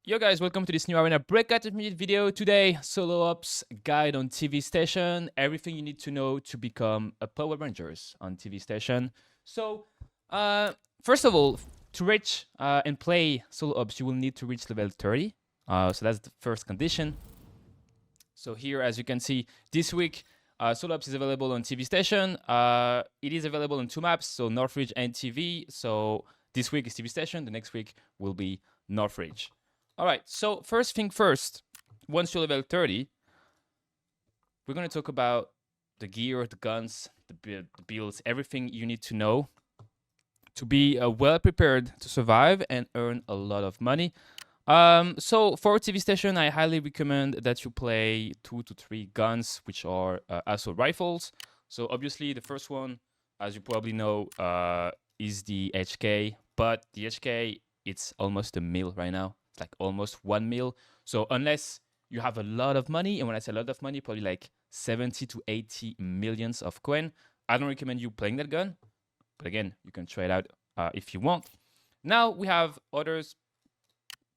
Yo guys, welcome to this new Arena Breakout video. Today, solo ops guide on TV station. Everything you need to know to become a Power Rangers on TV station. So, first of all, to reach and play solo ops, you will need to reach level 30. So that's the first condition. So here, as you can see, this week, solo ops is available on TV station. It is available on two maps, so Northridge and TV. So this week is TV station. The next week will be Northridge. All right, so first thing first, once you're level 30, we're going to talk about the gear, the guns, the builds, everything you need to know to be well prepared to survive and earn a lot of money. So for TV station, I highly recommend that you play 2 to 3 guns, which are assault rifles. So obviously the first one, as you probably know, is the HK, but the HK, it's almost a mil right now. Like almost 1 mil. So unless you have a lot of money, and when I say a lot of money, probably like 70 to 80 millions of coin, I don't recommend you playing that gun. But again, you can try it out if you want. Now we have others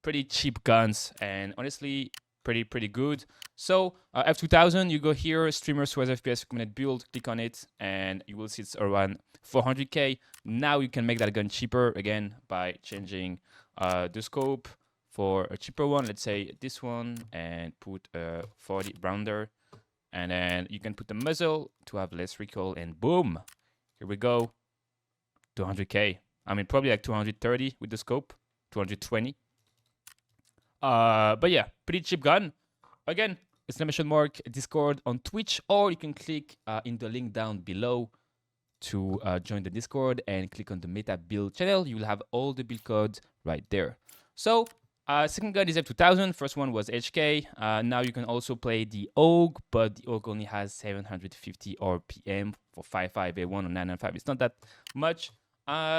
pretty cheap guns and honestly pretty good. So F2000, you go here, streamer SuraFPS recommended build, click on it, and you will see it's around 400k. Now you can make that gun cheaper again by changing the scope for a cheaper one, let's say this one, and put a 40 rounder, and then you can put the muzzle to have less recoil, and boom, here we go, 200k. I mean, probably like 230 with the scope, 220. But yeah, pretty cheap gun. Again, exclamation mark Discord on Twitch, or you can click in the link down below to join the Discord and click on the meta build channel. You will have all the build codes right there. So second gun is F2000. First one was HK. Now you can also play the AUG, but the AUG only has 750 RPM for 5.5A1 or 9.5. It's not that much.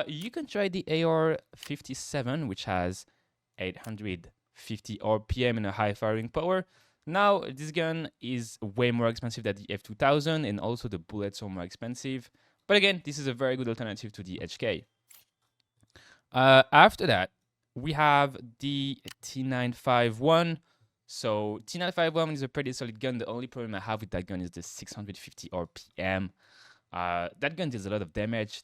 You can try the AR-57, which has 850 RPM and a high firing power. Now, this gun is way more expensive than the F2000, and also the bullets are more expensive. But again, this is a very good alternative to the HK. After that, we have the T951. So T951 is a pretty solid gun. The only problem I have with that gun is the 650 RPM. That gun does a lot of damage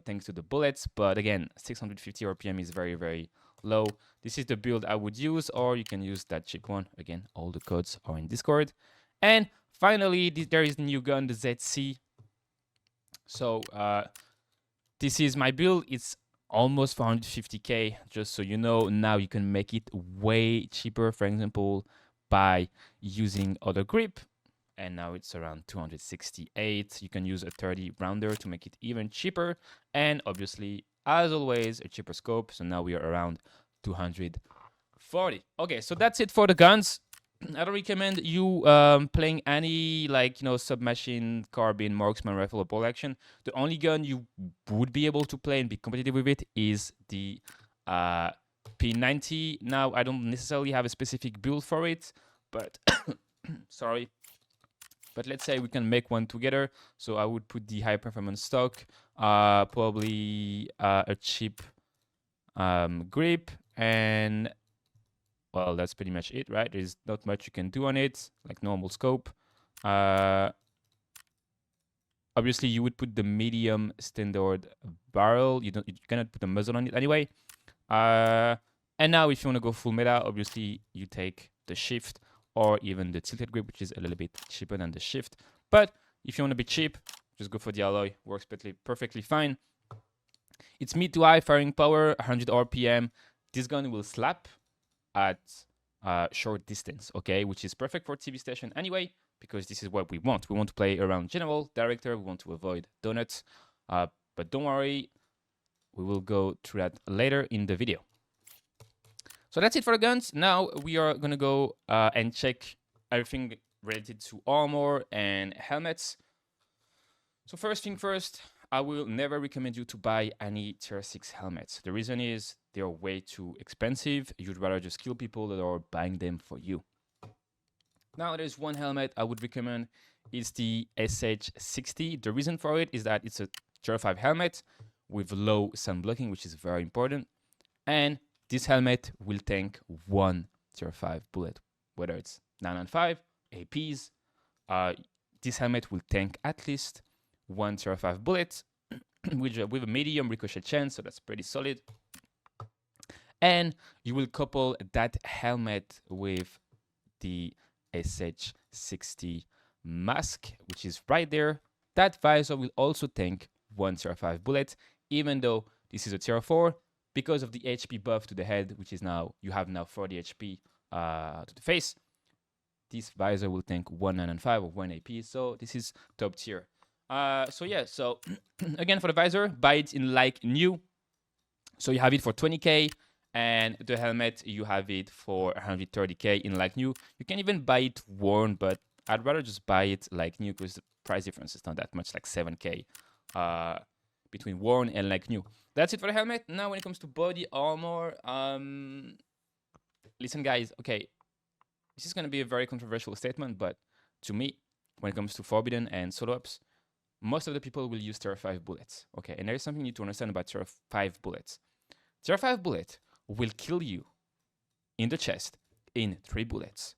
thanks to the bullets, but again, 650 RPM is very low. This is the build I would use, or you can use that cheap one. Again, all the codes are in Discord. And finally, there is the new gun, the ZC. So this is my build. It's almost 450k, just so you know. Now you can make it way cheaper, for example, by using other grip. And now it's around 268. You can use a 30 rounder to make it even cheaper. And obviously, as always, a cheaper scope. So now we are around 240. Okay, so that's it for the guns. I don't recommend you playing any, like, submachine, carbine, marksman, rifle, or bolt action. The only gun you would be able to play and be competitive with it is the P90. Now, I don't necessarily have a specific build for it, but sorry. But let's say we can make one together. So I would put the high performance stock, probably a cheap grip, and well, that's pretty much it, right? There's not much you can do on it, like normal scope. Obviously, you would put the medium standard barrel. You cannot put a muzzle on it anyway. And now, if you want to go full meta, obviously you take the shift or even the tilted grip, which is a little bit cheaper than the shift. But if you want to be cheap, just go for the alloy. Works perfectly fine. It's mid to high firing power, 100 RPM. This gun will slap at short distance, okay, which is perfect for TV station anyway, because this is what we want. We want to play around general director. We want to avoid donuts, but don't worry, we will go through that later in the video. So that's it for the guns. Now we are gonna go and check everything related to armor and helmets. So first thing first, I will never recommend you to buy any tier 6 helmets. The reason is they are way too expensive. You'd rather just kill people that are buying them for you. Now there's one helmet I would recommend. It's the SH60. The reason for it is that it's a tier 5 helmet with low sun blocking, which is very important. And this helmet will tank one tier 5 bullet, whether it's 995, APs. This helmet will tank at least one tier 5 bullet with a medium ricochet chance, so that's pretty solid. And you will couple that helmet with the SH60 mask, which is right there. That visor will also tank one tier 5 bullet, even though this is a tier 4, because of the HP buff to the head, which is now, you have now 40 HP to the face. This visor will tank 195 or 1 AP, so this is top tier. So yeah, so again, for the visor, buy it in like new. So you have it for 20k, and the helmet, you have it for 130k in like new. You can even buy it worn, but I'd rather just buy it like new because the price difference is not that much, like 7k between worn and like new. That's it for the helmet. Now when it comes to body armor, listen guys, okay, this is going to be a very controversial statement, but to me, when it comes to Forbidden and solo ops, most of the people will use tier 5 bullets. Okay, and there is something you need to understand about tier 5 bullets. Tier 5 bullet will kill you in the chest in 3 bullets.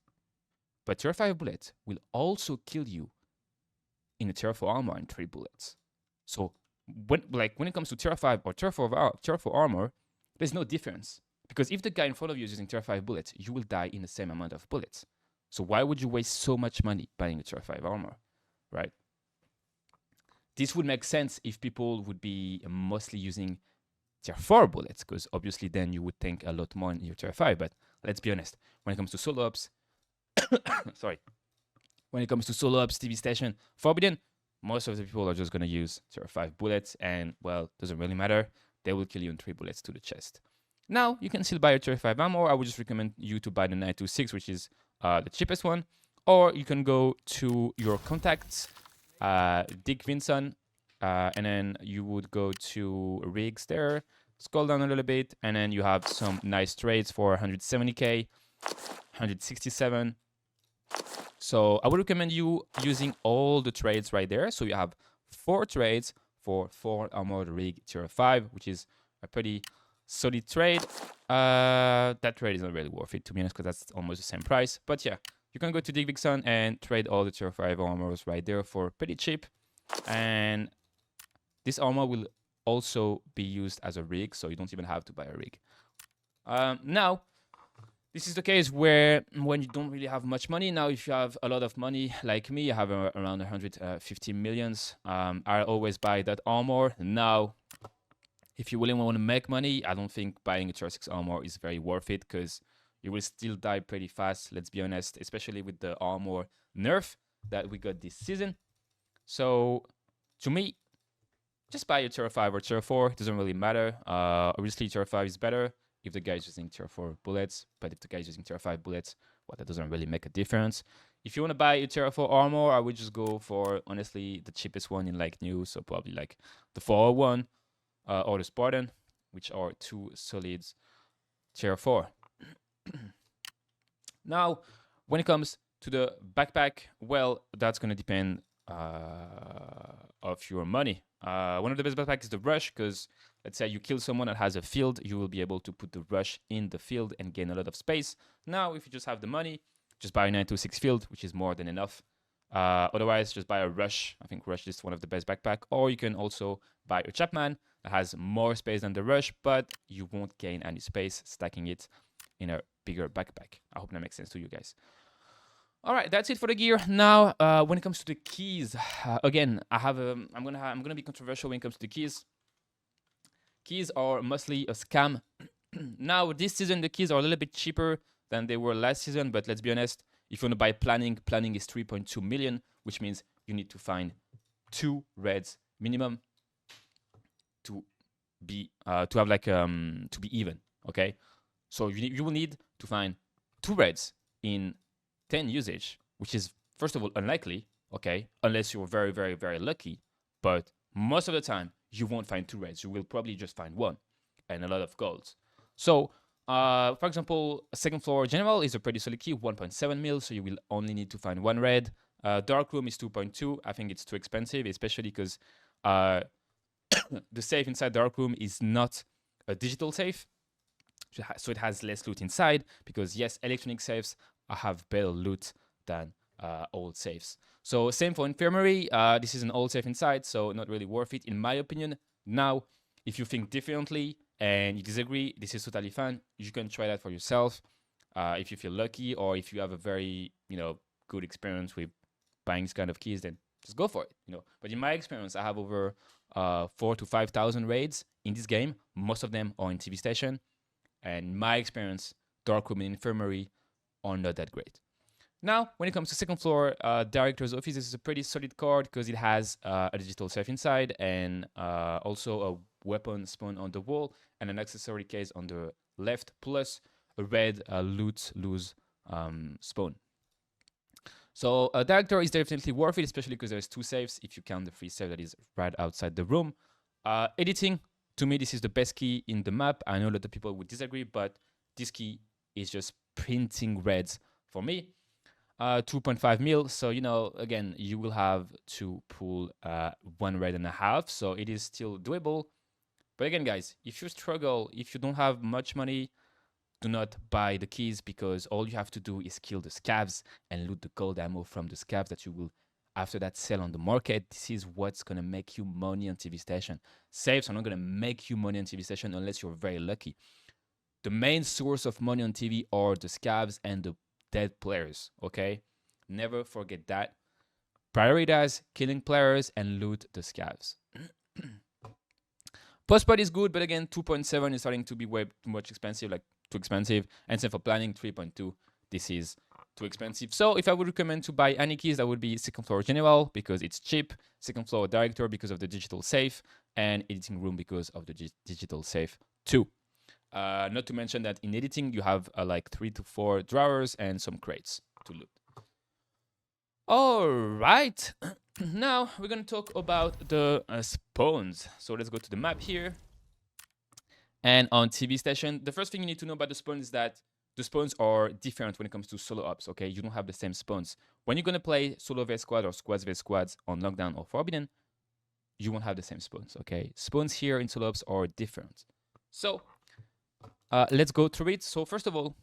But tier 5 bullet will also kill you in a tier 4 armor in 3 bullets. So when it comes to tier 5 or tier 4 armor, there's no difference. Because if the guy in front of you is using tier 5 bullets, you will die in the same amount of bullets. So why would you waste so much money buying a tier 5 armor, right? This would make sense if people would be mostly using tier 4 bullets, because obviously then you would think a lot more in your tier 5. But let's be honest, when it comes to solo ops, sorry, when it comes to solo ops, TV station, Forbidden, most of the people are just going to use tier 5 bullets, and well, doesn't really matter. They will kill you in 3 bullets to the chest. Now, you can still buy a tier 5 ammo. I would just recommend you to buy the 926, which is the cheapest one. Or you can go to your contacts, Dick Vinson, and then you would go to rigs there, scroll down a little bit, and then you have some nice trades for 170k, 167. So I would recommend you using all the trades right there. So you have 4 trades for 4 armored rig tier 5, which is a pretty solid trade. That trade is not really worth it, to be honest, because that's almost the same price. But yeah, you can go to Dick Vixen and trade all the tier 5 armors right there for pretty cheap. And this armor will also be used as a rig, so you don't even have to buy a rig. Now, this is the case where when you don't really have much money. Now, if you have a lot of money, like me, I have around 150 millions. I always buy that armor. Now, if you really want to make money, I don't think buying a tier 6 armor is very worth it, because you will still die pretty fast, let's be honest, especially with the armor nerf that we got this season. So, to me, just buy a tier 5 or tier 4. It doesn't really matter. Obviously, tier 5 is better if the guy is using tier 4 bullets, but if the guy is using tier 5 bullets, well, that doesn't really make a difference. If you want to buy a tier 4 armor, I would just go for, honestly, the cheapest one in like new, so probably like the 401 or the Spartan, which are 2 solids tier 4. Now, when it comes to the backpack, well, that's going to depend of your money. One of the best backpacks is the Rush, because let's say you kill someone that has a field, you will be able to put the Rush in the field and gain a lot of space. Now, if you just have the money, just buy a 926 field, which is more than enough. Otherwise, just buy a Rush. I think Rush is one of the best backpack. Or you can also buy a Chapman that has more space than the Rush, but you won't gain any space stacking it in a bigger backpack. I hope that makes sense to you guys. All right, that's it for the gear. Now, when it comes to the keys, again, I'm gonna be controversial when it comes to the keys. Keys are mostly a scam. Now, this season, the keys are a little bit cheaper than they were last season, but let's be honest, if you want to buy planning is 3.2 million, which means you need to find 2 reds minimum to be to be even. Okay, so you will need to find 2 reds in 10 usage, which is first of all unlikely. Okay, unless you're very, very, very lucky, but most of the time you won't find 2 reds. You will probably just find 1 and a lot of golds. So, for example, a second floor general is a pretty solid key, 1.7 mil, so you will only need to find 1 red. Darkroom is 2.2. I think it's too expensive, especially because the safe inside Darkroom is not a digital safe. so it has less loot inside, because yes, electronic safes have better loot than old safes. So same for infirmary. This is an old safe inside, so not really worth it in my opinion. Now, if you think differently and you disagree, this is totally fine. You can try that for yourself if you feel lucky, or if you have a very good experience with buying this kind of keys, then just go for it. But in my experience, I have over 4,000 to 5,000 raids in this game. Most of them are in TV station, and in my experience, dark room and infirmary are not that great. Now, when it comes to second floor, director's office, this is a pretty solid card because it has a digital safe inside, and also a weapon spawn on the wall and an accessory case on the left, plus a red loot lose spawn. So a director is definitely worth it, especially because there's 2 safes if you count the free safe that is right outside the room. Editing, to me, this is the best key in the map. I know a lot of people would disagree, but this key is just printing reds for me. 2.5 mil, so again, you will have to pull 1 red and a half, so it is still doable. But again, guys, if you struggle, if you don't have much money, do not buy the keys, because all you have to do is kill the scavs and loot the gold ammo from the scavs that you will after that sell on the market. This is what's gonna make you money on TV station. Safes are not gonna make you money on TV station unless you're very lucky. The main source of money on TV are the scavs and the dead players, okay? Never forget that. Prioritize killing players and loot the scavs. Post-pod is good, but again, 2.7 is starting to be way too much expensive, like too expensive. And same for planning, 3.2, this is too expensive. So if I would recommend to buy any keys, that would be second floor general because it's cheap, second floor director because of the digital safe, and editing room because of the digital safe too. Not to mention that in editing, you have like 3 to 4 drawers and some crates to loot. All right. Now we're going to talk about the spawns. So let's go to the map here. And on TV station, the first thing you need to know about the spawns is that the spawns are different when it comes to solo ops, okay? You don't have the same spawns. When you're going to play solo vs squad or squads vs squads on lockdown or forbidden, you won't have the same spawns, okay? Spawns here in solo ops are different. So let's go through it. So first of all,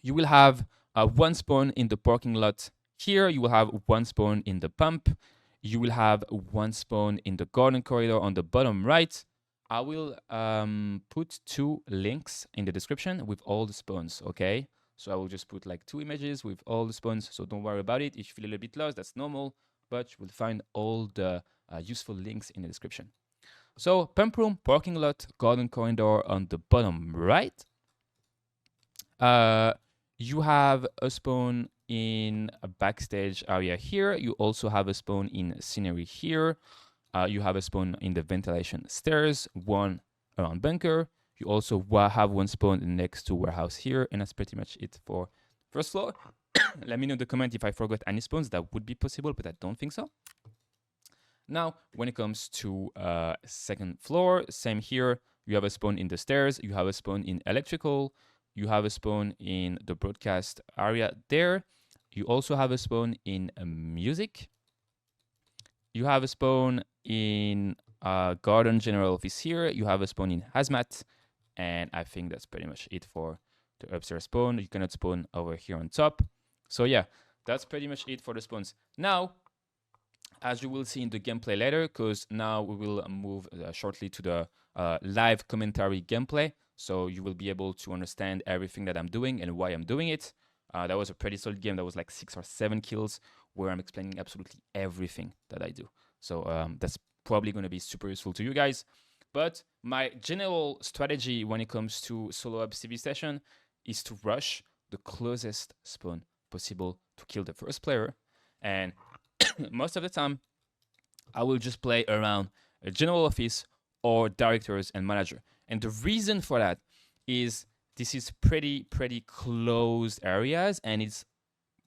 you will have 1 spawn in the parking lot. Here you will have 1 spawn in the pump. You will have 1 spawn in the garden corridor on the bottom right. I will put 2 links in the description with all the spawns, okay? So I will just put like 2 images with all the spawns, so don't worry about it. If you feel a little bit lost, that's normal, but you will find all the useful links in the description. So pump room, parking lot, garden corridor on the bottom right. You have a spawn in a backstage area here. You also have a spawn in scenery here. You have a spawn in the ventilation stairs, 1 around bunker. You also have 1 spawn next to warehouse here, and that's pretty much it for first floor. Let me know in the comment if I forgot any spawns. That would be possible, but I don't think so. Now, when it comes to second floor, same here. You have a spawn in the stairs. You have a spawn in electrical. You have a spawn in the broadcast area there. You also have a spawn in music. You have a spawn in garden general office here. You have a spawn in hazmat. And I think that's pretty much it for the upstairs spawn. You cannot spawn over here on top. So yeah, that's pretty much it for the spawns. Now, as you will see in the gameplay later, because now we will move shortly to the live commentary gameplay. So you will be able to understand everything that I'm doing and why I'm doing it. That was a pretty solid game. That was like 6 or 7 kills where I'm explaining absolutely everything that I do. So that's probably going to be super useful to you guys. But my general strategy when it comes to solo ops TV session is to rush the closest spawn possible to kill the first player. And most of the time, I will just play around a general office or directors and manager. And the reason for that is this is pretty closed areas, and it's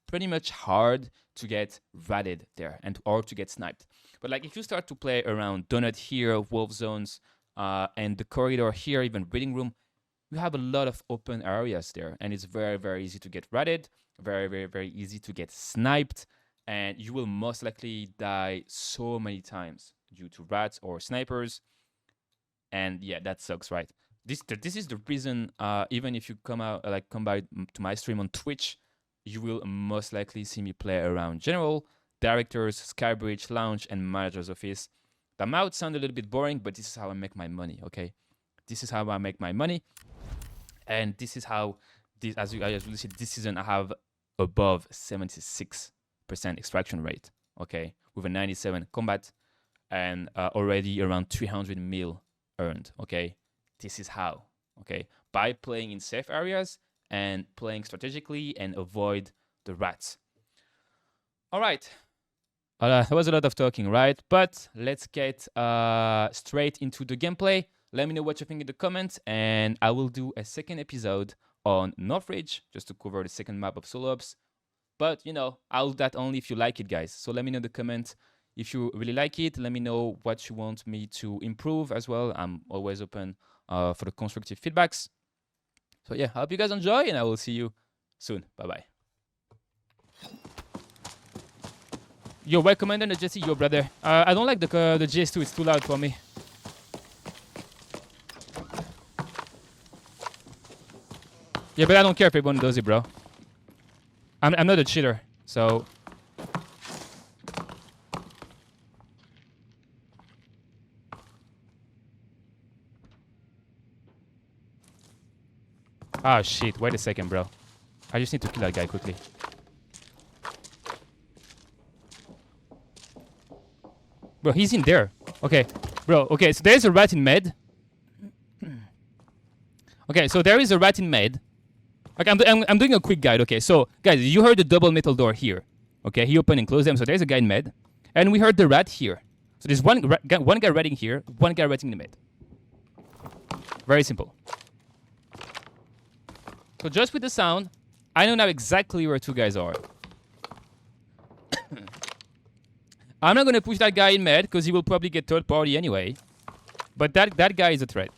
pretty much hard to get ratted there or to get sniped. But like if you start to play around donut here, wolf zones, and the corridor here, even reading room, you have a lot of open areas there, and it's very easy to get ratted, very easy to get sniped, and you will most likely die so many times due to rats or snipers. And yeah, that sucks, right? This is the reason. Even if you come out come by to my stream on Twitch, you will most likely see me play around general, directors, Skybridge, lounge, and manager's office. That might sound a little bit boring, but this is how I make my money. Okay, this is how I make my money, and this is how this, as you guys will see, this season I have above 76% extraction rate. Okay, with a 97 combat and already around 300 mil earned. Okay, this is how. Okay, by playing in safe areas and playing strategically and avoid the rats. All right. That was a lot of talking, right? But let's get straight into the gameplay. Let me know what you think in the comments, and I will do a second episode on Northridge just to cover the second map of solo ops. But, you know, I'll do that only if you like it, guys. So let me know in the comments if you really like it. Let me know what you want me to improve as well. I'm always open for the constructive feedbacks. So yeah, I hope you guys enjoy, and I will see you soon. Bye-bye. Yo, white commander and the Jesse, yo, brother. I don't like the GS2. It's too loud for me. Yeah, but I don't care if everyone does it, bro. I'm not a cheater, so... Ah, shit. Wait a second, bro. I just need to kill that guy quickly. Bro, he's in there. Okay. Bro, okay, so there's a rat in med. Okay, so there is a rat in med. Okay, I'm doing a quick guide. Okay, so, guys, you heard the double metal door here. Okay, he opened and closed them, so there's a guy in med. And we heard the rat here. So there's one guy ratting here, one guy ratting in the med. Very simple. So just with the sound, I know now exactly where two guys are. I'm not going to push that guy in med, because he will probably get third party anyway. But that guy is a threat.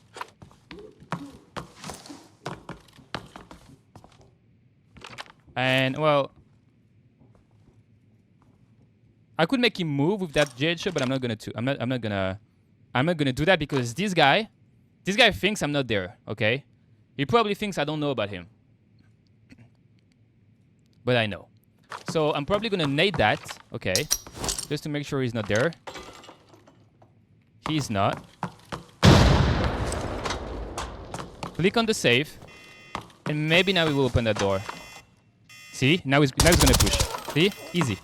And, well... I could make him move with that jade shot, but I'm not gonna I'm not gonna do that because this guy thinks I'm not there, okay? He probably thinks I don't know about him. But I know. So I'm probably gonna nade that, okay? Just to make sure he's not there. He's not. Click on the safe. And maybe now we will open that door. See? Now he's gonna push. See? Easy.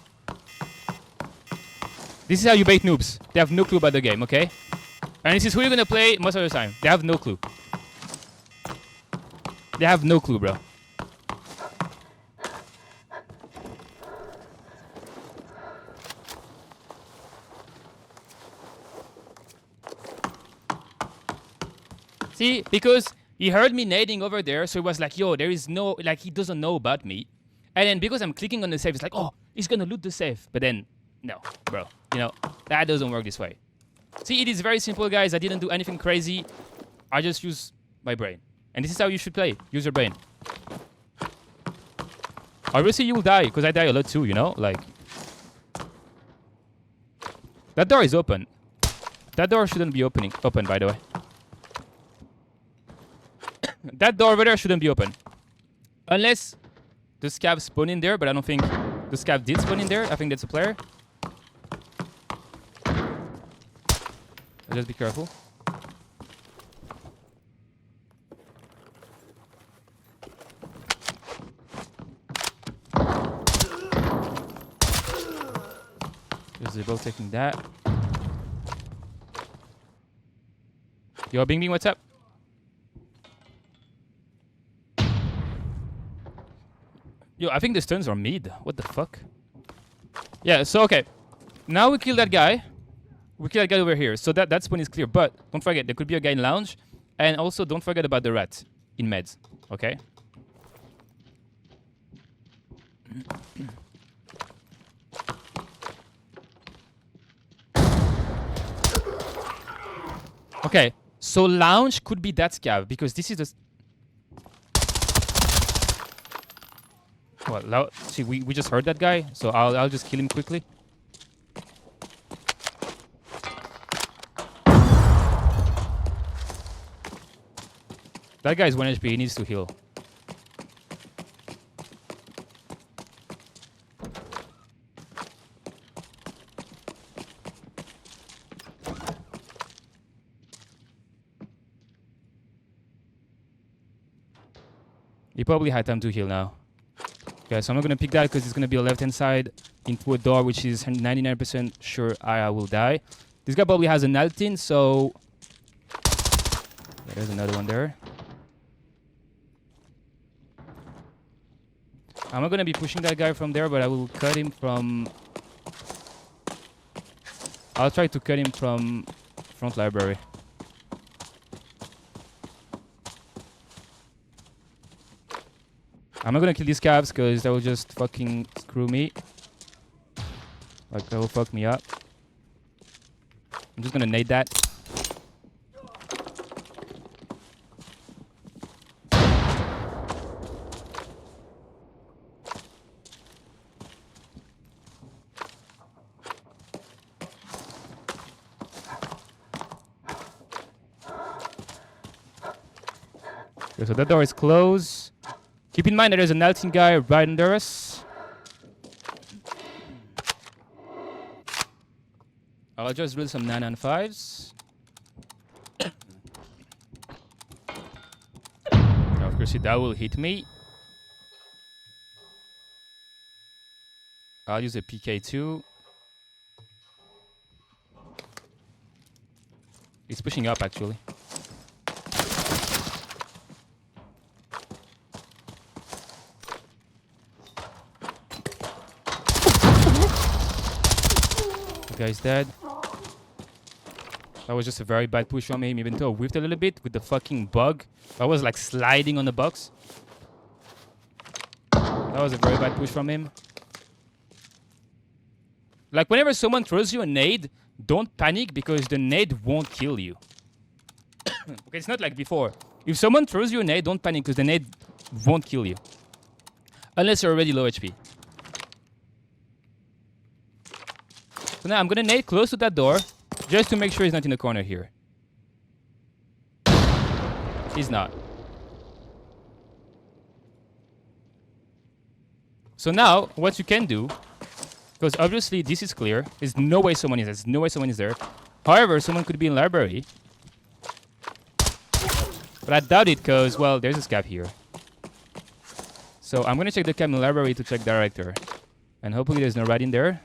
This is how you bait noobs. They have no clue about the game, okay? And this is who you're gonna play most of the time. They have no clue. They have no clue, bro. See? Because he heard me nading over there, so he was like, yo, there is no... Like, he doesn't know about me. And then because I'm clicking on the safe, it's like, oh, he's gonna loot the safe. But then, no, bro. You know, that doesn't work this way. See, it is very simple, guys. I didn't do anything crazy. I just use my brain. And this is how you should play. Use your brain. Obviously, you will die, because I die a lot too, you know? Like... That door is open. That door shouldn't be open, by the way. That door over there shouldn't be open. Unless the scav spawn in there, but I don't think the scav did spawn in there. I think that's a player. Just be careful. There's the boat taking that. Yo, Bing Bing, what's up? Yo, I think the stuns are mid. What the fuck? Yeah, so okay. Now we kill that guy. We kill that guy over here. So that spawn is clear. But don't forget, there could be a guy in lounge. And also, don't forget about the rat in meds. Okay? Okay. So lounge could be that scav. Because this is the... Well, see, we just heard that guy. So I'll just kill him quickly. That guy's 1 HP. He needs to heal. He probably had time to heal now. Okay, so I'm not going to pick that because it's going to be a left-hand side into a door, which is 99% sure I will die. This guy probably has an Altin, so... Yeah, there's another one there. I'm not going to be pushing that guy from there, but I will cut him from... I'll try to cut him from front library. I'm not gonna kill these cabs because that will just fucking screw me. Like, that will fuck me up. I'm just gonna nade that. Okay, so that door is closed. Keep in mind that there's an Altin guy right under us. I'll just drill some 9 and 5s. Of course, that will hit me. I'll use a PK2. He's pushing up, actually. Guy's dead. That was just a very bad push from him, even though I whiffed a little bit with the fucking bug. I was like sliding on the box. That was a very bad push from him. Like, whenever someone throws you a nade, don't panic because the nade won't kill you. Okay, it's not like before. If someone throws you a nade, don't panic because the nade won't kill you. Unless you're already low HP. So now I'm gonna nade close to that door, just to make sure he's not in the corner here. He's not. So now, what you can do, because obviously this is clear, there's no way someone is there. There's no way someone is there. However, someone could be in library. But I doubt it because, well, there's a scab here. So I'm gonna check the cam in the library to check director. And hopefully there's no rat in there.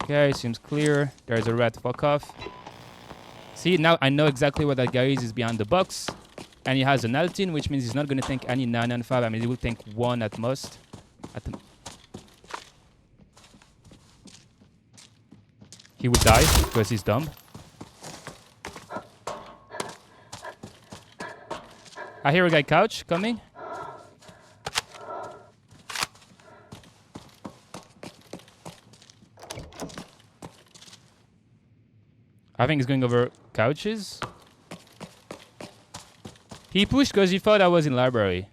Okay, seems clear. There's a rat, fuck off. See, now I know exactly where that guy is. He's behind the box. And he has an Altin, which means he's not going to tank any 9 and 5. I mean, he will tank 1 at most. He would die because he's dumb. I hear a guy couch coming. I think he's going over couches. He pushed because he thought I was in library.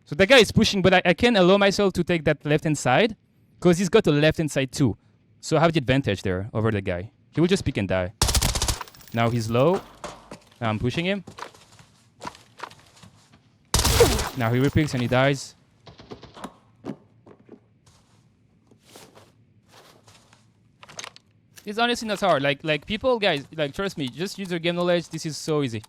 So that guy is pushing, but I can't allow myself to take that left-hand side because he's got a left-hand side too. So I have the advantage there over the guy. He will just pick and die. Now he's low. Now I'm pushing him. Now he repicks and he dies. It's honestly not hard. Like people, guys, like trust me, just use your game knowledge. This is so easy.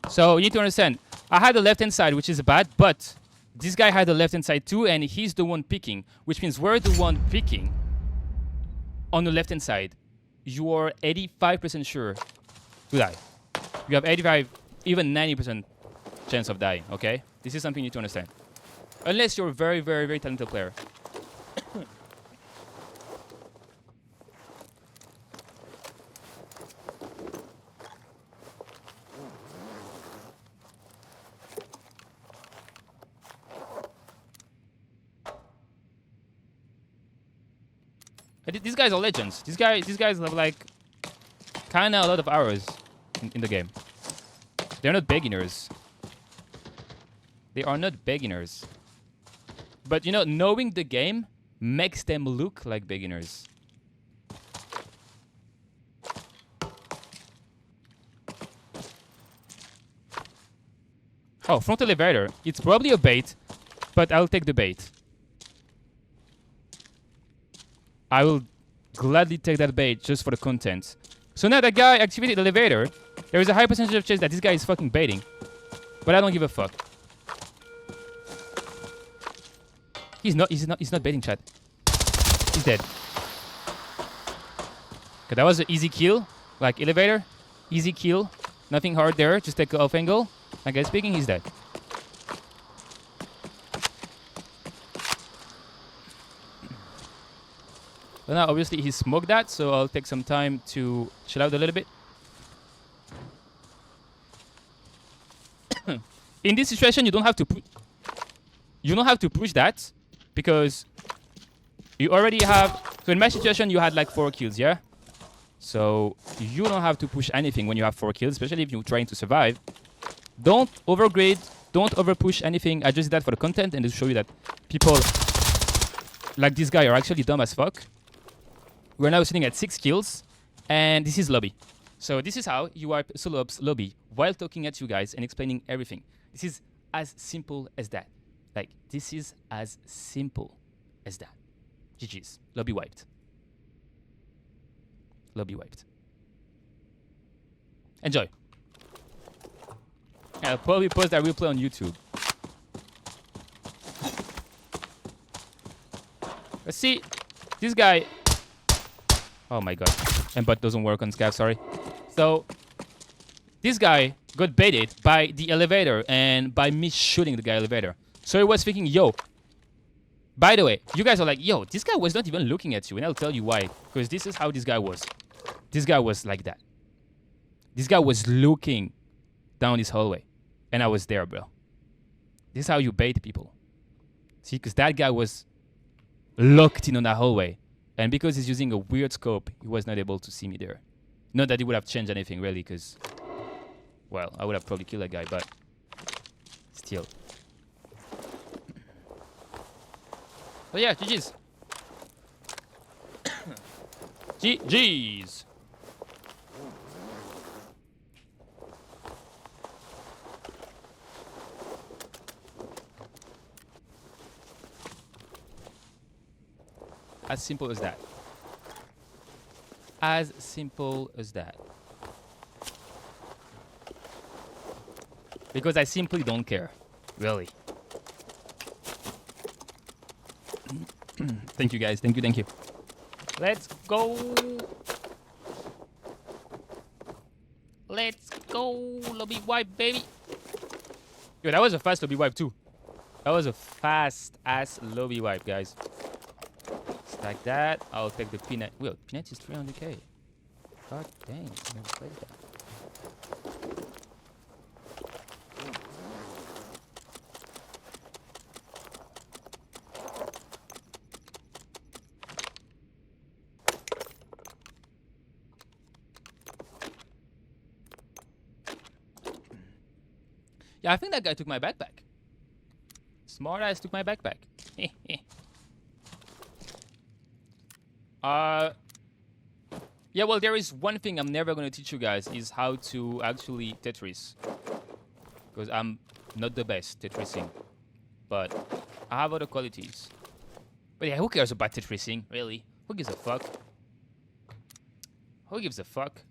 So you need to understand. I had the left-hand side, which is bad, but this guy had the left-hand side too, and he's the one picking, which means we're the one picking on the left-hand side. You are 85% sure to die. You have 85, even 90% chance of dying, okay? This is something you need to understand. Unless you're a very, very, very talented player. These guys are legends. These guys have like kinda a lot of hours in the game. They're not beginners. They are not beginners. But, you know, knowing the game makes them look like beginners. Oh, front elevator. It's probably a bait, but I'll take the bait. I will gladly take that bait just for the content. So now that guy activated the elevator, there is a high percentage of chance that this guy is fucking baiting. But I don't give a fuck. He's not baiting, chat. He's dead. Okay, that was an easy kill. Like elevator, easy kill. Nothing hard there, just take off angle. That guy speaking, he's dead. Well, now obviously he smoked that, so I'll take some time to chill out a little bit. In this situation, you don't have to push that because you already have. So in my situation, you had like 4 kills, yeah. So you don't have to push anything when you have 4 kills, especially if you're trying to survive. Don't overgrade, don't overpush anything. I just did that for the content and to show you that people like this guy are actually dumb as fuck. We're now sitting at 6 kills, and this is lobby. So this is how you wipe solo ops lobby while talking at you guys and explaining everything. This is as simple as that. Like, this is as simple as that. GG's. Lobby wiped. Lobby wiped. Enjoy. I'll probably post that replay on YouTube. Let's see. This guy. Oh my god. Embot doesn't work on Scav, sorry. So, this guy got baited by the elevator and by me shooting the guy elevator. So he was thinking, yo. By the way, you guys are like, yo, this guy was not even looking at you. And I'll tell you why. Because this is how this guy was. This guy was like that. This guy was looking down this hallway. And I was there, bro. This is how you bait people. See, because that guy was locked in on that hallway. And because he's using a weird scope, he was not able to see me there. Not that it would have changed anything, really, because... Well, I would have probably killed that guy, but... Still. But yeah, GG's. GG's. As simple as that. As simple as that. Because I simply don't care. Really. Thank you guys. Thank you, thank you. Let's go. Let's go. Lobby wipe, baby. Yo, that was a fast lobby wipe too. That was a fast ass lobby wipe, guys. Like that, I'll take the peanut. Well, peanut is 300k. God dang, I never played that. Yeah, I think that guy took my backpack. Smart ass took my backpack. Yeah, well, there is one thing I'm never going to teach you guys is how to actually Tetris. Because I'm not the best Tetrising. But I have other qualities. But yeah, who cares about Tetrising, really? Who gives a fuck? Who gives a fuck?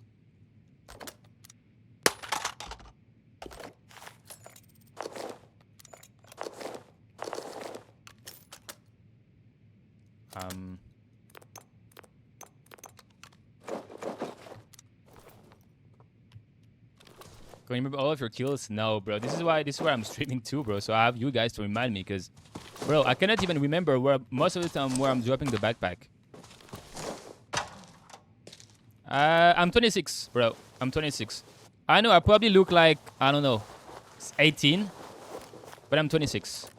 Can you remember all of your kills? No, bro. This is why I'm streaming too, bro. So I have you guys to remind me, because, bro, I cannot even remember where most of the time where I'm dropping the backpack. I'm 26, bro. I'm 26. I know I probably look like, I don't know, 18, but I'm 26.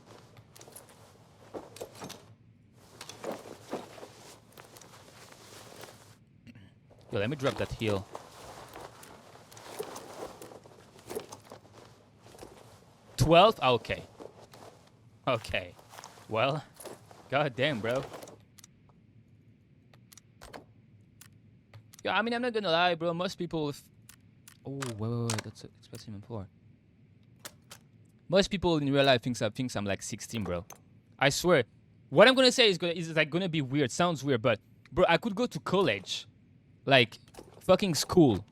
Yo, let me drop that heal. $12? Okay. Okay. Well, god damn, bro. Yeah, I mean, I'm not gonna lie, bro. Most people... Oh, wait. That's expensive M4. Most people in real life thinks I'm like 16, bro. I swear. What I'm gonna say is like gonna be weird. Sounds weird, but bro, I could go to college, like fucking school,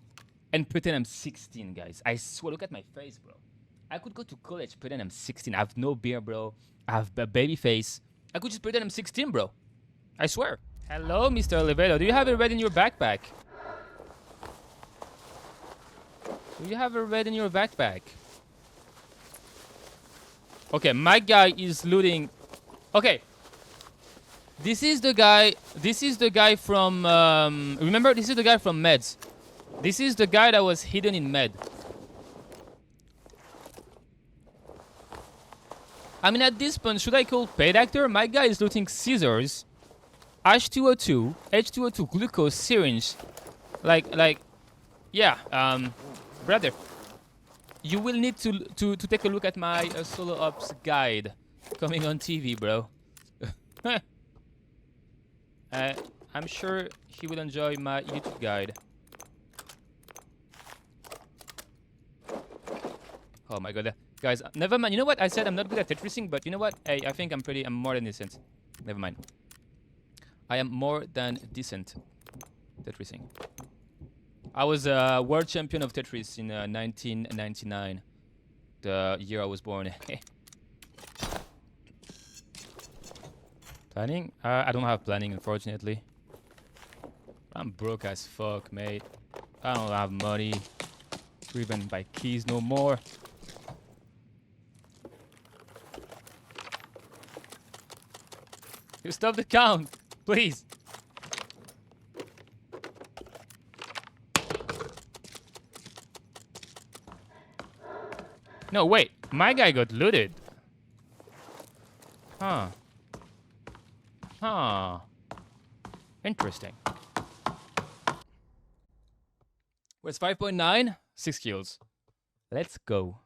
and pretend I'm 16, guys. I swear. Look at my face, bro. I could go to college, pretend I'm 16. I have no beard, bro. I have a baby face. I could just pretend I'm 16, bro. I swear. Hello, Mr. Elevator. Do you have a red in your backpack? Do you have a red in your backpack? Okay, my guy is looting. Okay. This is the guy from, remember, this is the guy from Meds. This is the guy that was hidden in Med. I mean, at this point, should I call paid actor? My guy is looting scissors, H2O2, H2O2, glucose, syringe. Like, yeah, brother. You will need to take a look at my solo ops guide coming on TV, bro. I'm sure he will enjoy my YouTube guide. Oh my god. Guys, never mind. You know what? I said I'm not good at Tetrising, but you know what? Hey, I think I'm more than decent. Never mind. I am more than decent Tetrising. I was a world champion of Tetris in 1999. The year I was born. Planning? I don't have planning, unfortunately. I'm broke as fuck, mate. I don't have money. Driven by keys no more. You stop the count, please. No, wait. My guy got looted. Huh. Huh. Interesting. Where's 5.9? 6 kills. Let's go.